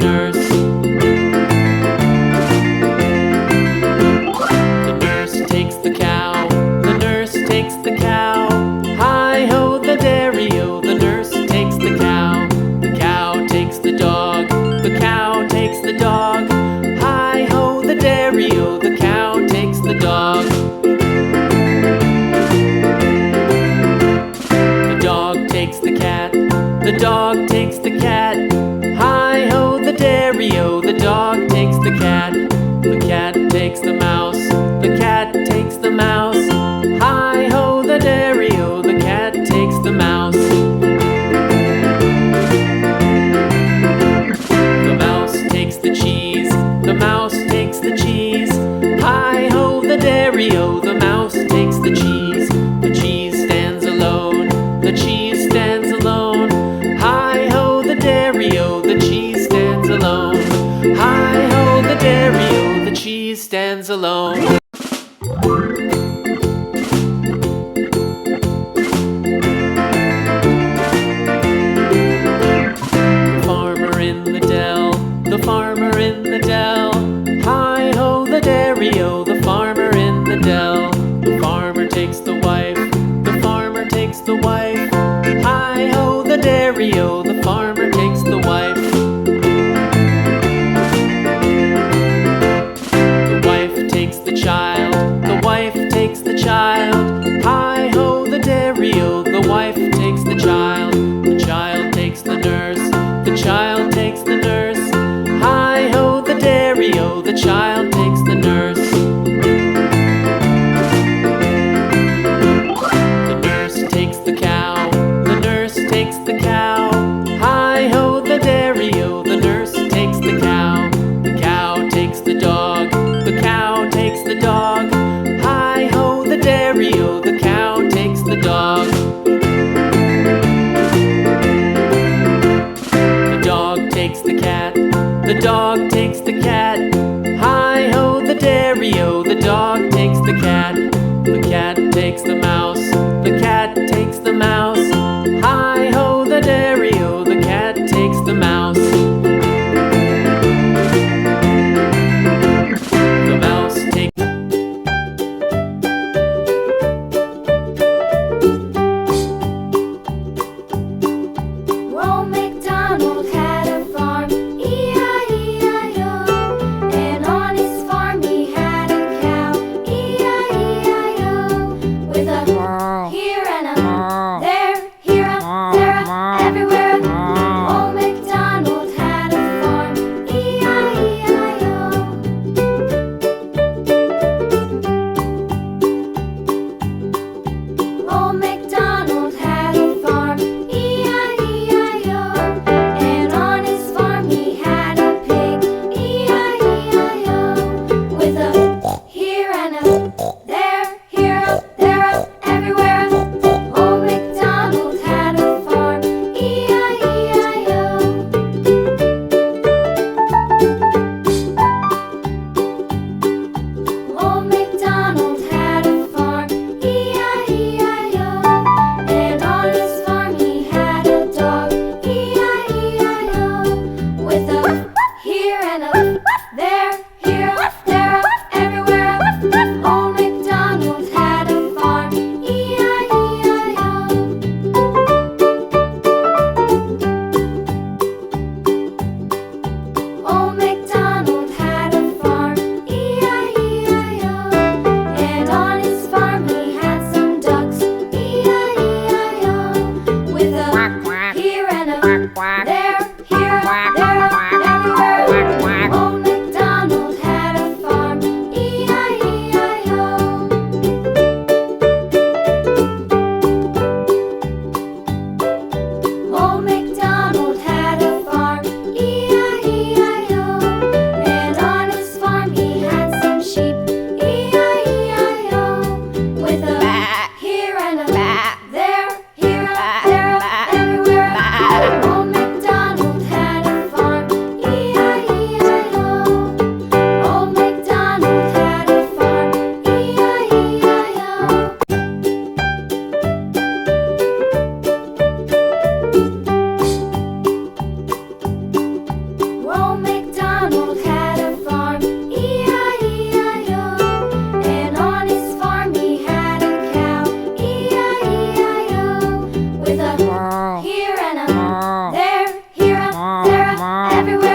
nurse. The nurse takes the cow, the nurse takes the cow. Hi-ho the dairy-o, the nurse takes the cow. The cow takes the dog, the cow takes the dog. Hi-ho the dairy-o, the cow takes the dog. The dog takes the cat, the dog takes the cat. Hi-ho the dairy-o, the dog takes the cat. The cat takes the mouse, the cat takes the mouse. Hi-ho the dairy-o, the cat takes the mouse. The mouse takes the cheese, the mouse takes the cheese. Hi-ho the dairy-o, the mouse takes the cheese. The cheese stands alone, the cheese stands alone. Hi-ho the dairy-o, the cheese stands alone. Hi-ho the dairy-o, the cheese stands alone. The farmer in the dell, the farmer in the dell. Hi-ho the dairy-o, the farmer in the dell. The farmer takes the wife, the farmer takes the wife. Hi-ho the dairy-o, the farmer takes the wife. The wife takes the child, the wife takes the child. Hi-ho the dairy-o, the wife takes the child. The child takes the nurse, the child takes the nurse. Hi-ho the dairy-o, the child takes the nurse. The nurse takes the cow, the nurse takes the cow. Hi-ho the dairy-o, the nurse takes the cow. The cow takes the dog, the cow takes the dog. Hi-ho the dairy-o, the cow takes the dog. The dog takes the cat, the dog takes the cat. Hi-ho the dairy-o, the dog takes the cat. The cat takes the mouse, the cat takes the mouse. Hi-ho the dairy-o, the cat takes the mouse. The mouse takes Old MacDonald had a farm, E-I-E-I-O. And on his farm he had a cow, E-I-E-I-O. With a Everywhere